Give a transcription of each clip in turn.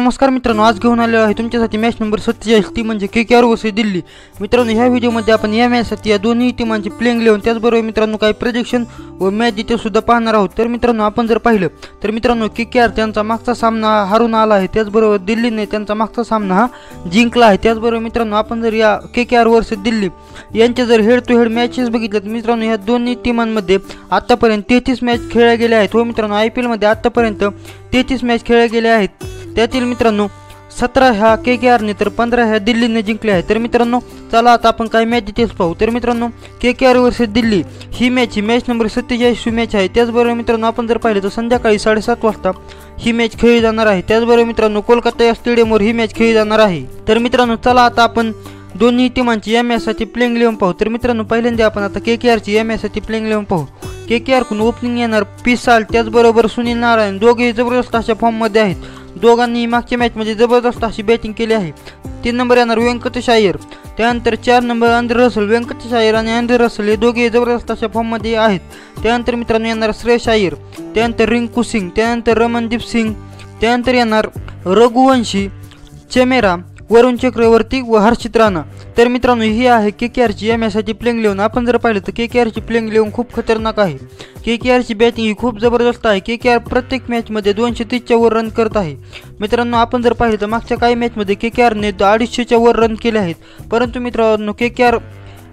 नमस्कार मित्रांनो, आज घेऊन आलेलो आहे तुमच्यासाठी मॅच नंबर 47 ती म्हणजे KKR वर्सेस दिल्ली। मित्रांनो, ह्या व्हिडिओमध्ये आपण या मॅचसाठी या दोन्ही टीमांची प्लेइंग 11 त्याचबरोबर मित्रांनो काही प्रेडिक्शन व मॅच डिटेल सुद्धा पाहणार आहोत। तर मित्रांनो, आपण जर पाहिलं तर मित्रांनो KKR त्यांचा मागचा सामना हारून आला आहे, त्याचबरोबर दिल्लीने त्यांचा मागचा सामना हा जिंकला आहे। त्याचबरोबर मित्रांनो, आपण जर या KKR वर्सेस दिल्ली यांचे जर हेड टू हेड मॅचेस बघितले तर मित्रांनो ह्या दोन्ही टीमांमध्ये आतापर्यंत 33 मॅच खेळल्या गेल्या आहेत व मित्रांनो IPL मध्ये आतापर्यंत 33 मॅच खेळल्या गेल्या आहेत। त्यातील मित्रांनो 17 ह्या KKRने तर 15 ह्या दिल्लीने जिंकले आहेत। तर मित्रांनो चला आता आपण काही मॅच डिटेल्स पाहू। तर मित्रांनो KKR वर्सेस दिल्ली ही मॅच नंबर 47 मॅच आहे। त्याचबरोबर मित्रांनो आपण जर पाहिलं तर संध्याकाळी 7:30 वाजता ही मॅच खेळली जाणार आहे। त्याचबरोबर मित्रांनो कोलकाता या स्टेडियमवर ही मॅच खेळली जाणार आहे। तर मित्रांनो चला आता आपण दोन्ही टीमांची या मॅचसाठी प्लेइंग 11 पाहू। तर मित्रांनो पहिल्यांदा आपण आता KKRची या मॅचसाठी प्लेइंग 11 पाहू। KKR कडून ओपनिंग येणार पिसाल त्याचबरोबर सुनील नारायण, दोघे जबरदस्त अशा फॉर्ममध्ये आहेत। दोघांनी मागच्या मॅचमध्ये जबरदस्त अशी बॅटिंग केली आहे। 3 नंबर येणार व्यंकटेश अय्यर, त्यानंतर 4 number Andre Russell. Venkatesh Iyer आणि अँड्रे रसेल हे दोघे जबरदस्त अशा फॉर्ममध्ये आहेत। त्यानंतर मित्रांनो येणार श्रेयस अय्यर, त्यानंतर रिंकू सिंग, त्यानंतर रमनदीप सिंग, त्यानंतर येणार रघुवंशी, चेमेरा, वरुण चक्रवर्ती व हर्षित राणा। तर मित्रांनो ही आहे KKRची या मॅचसाठी प्लेइंग 11। आपण जर पाहिलं तर KKRची प्लेइंग 11 खूप खतरनाक आहे। KKRची बॅटिंग ही खूप जबरदस्त आहे। KKR प्रत्येक मॅचमध्ये 230 च्या वर रन करत आहे। मित्रांनो आपण जर पाहिलं तर मागच्या काही मॅचमध्ये KKRने 250 च्या वर रन केले आहेत, परंतु मित्रांनो KKR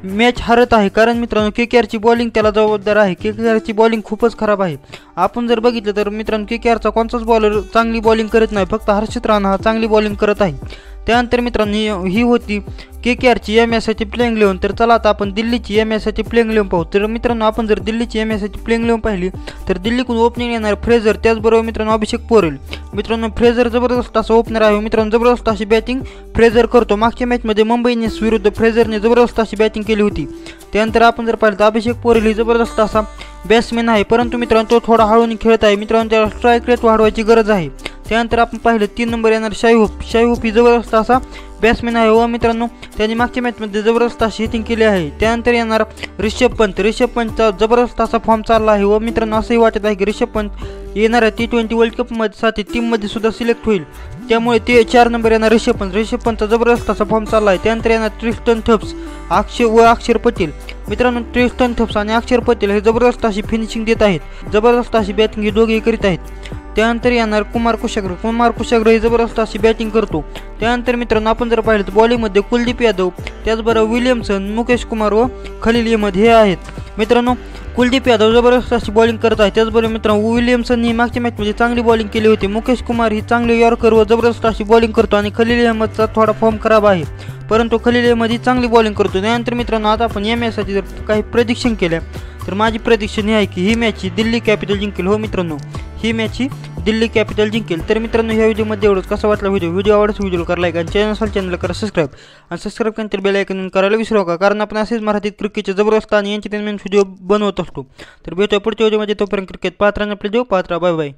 मॅच हरत आहे कारण मित्रांनो KKRची बॉलिंग त्याला जबाबदार आहे। KKRची बॉलिंग खूपच खराब आहे। आपण जर बघितलं तर मित्रांनो KKRचा कोणताच बॉलर चांगली बॉलिंग करत नाही, फक्त हर्षित राणा हा चांगली बॉलिंग करत आहे। त्यानंतर मित्रांनो ही होती KKRची या मॅचसाठी प्लेइंग 11। तर चला आता आपण दिल्लीची या मॅचसाठी प्लेइंग 11 पाहू। तर मित्रांनो आपण जर दिल्लीची या मॅचसाठी प्लेइंग 11 पाहिली तर दिल्लीकडून ओपनिंग येणार फ्रेझर, त्याचबरोबर मित्रांनो अभिषेक पोरेल। मित्रांनो फ्रेझर जबरदस्त असा ओपनर आहे। मित्रांनो जबरदस्त अशी बॅटिंग फ्रेझर करतो। मागच्या मॅचमध्ये मुंबई इंडियन्स विरुद्ध फ्रेझरने जबरदस्त अशी बॅटिंग केली होती। त्यानंतर आपण जर पाहिलं तर अभिषेक पोरेल ही जबरदस्त असा बॅट्समॅन आहे, परंतु मित्रांनो तो थोडा हळून खेळत आहे। मित्रांनो त्याला स्ट्राईक रेट वाढवायची गरज आहे। त्यानंतर आपण पाहिलं 3 नंबर येणार शाईहोप ही जबरदस्त असा बॅट्समॅन आहे व मित्रांनो त्यांनी मागच्या मॅचमध्ये जबरदस्त अशी हिटिंग केली आहे। त्यानंतर येणार ऋषभ पंतचा जबरदस्त असा फॉर्म चालला आहे व मित्रांनो असंही वाटत आहे की ऋषभ पंत येणाऱ्या T20 वर्ल्ड कपमध्ये साठी टीममध्ये सुद्धा सिलेक्ट होईल, त्यामुळे ते 4 नंबर येणार ऋषभ पंतचा जबरदस्त असा फॉर्म चालला आहे। त्यानंतर येणार ट्रिस्टन थप्स अक्षर पटेल। मित्रांनो ट्रिस्टन थप्स आणि अक्षर पटेल हे जबरदस्त अशी फिनिशिंग देत आहेत, जबरदस्त अशी बॅटिंग हे दोघे करीत आहेत। त्यानंतर येणार कुमार कुशाग्र हे जबरदस्त अशी बॅटिंग करतो। त्यानंतर मित्रांनो आपण जर पाहिलं तर बॉलिंगमध्ये कुलदीप यादव, त्याचबरोबर विलियमसन, मुकेश कुमार व खलील अहमद हे आहेत। मित्रांनो कुलदीप यादव जबरदस्त अशी बॉलिंग करत आहे, त्याचबरोबर मित्रांनो विलियमसन ही मागच्या मॅचमध्ये चांगली बॉलिंग केली होती। मुकेश कुमार ही चांगली यॉर्कर व जबरदस्त अशी बॉलिंग करतो आणि खलील अहमदचा थोडा फॉर्म खराब आहे, परंतु खलील अहमद ही चांगली बॉलिंग करतो। त्यानंतर मित्रांनो आता आपण या मॅचसाठी जर काही प्रेडिक्शन केल्या तर माझी प्रेडिक्शन ही आहे की ही मॅच दिल्ली कॅपिटल जिंकेल। हो मित्रांनो ही मॅच दिल्ली कॅपिटल जिंकेल। तर मित्रांनो ह्या व्हिडिओमध्ये एवढंच। कसा वाटला व्हिडिओ आवडल्यास व्हिडिओला करा लाईक आणि चॅनलला करा सबस्क्राईब आणि सबस्क्राईब केल्यानंतर बेल आयकॉन करायला विसरू नका, कारण आपण असेच मराठीत क्रिकेटचे जबरदस्त आणि एंटरटेनमेंट व्हिडिओ बनवत असतो। तर भेटूया पुढच्या व्हिडिओमध्ये, तोपर्यंत क्रिकेट पाहत राहा, आपले देव पाहत राहा, बाय बाय।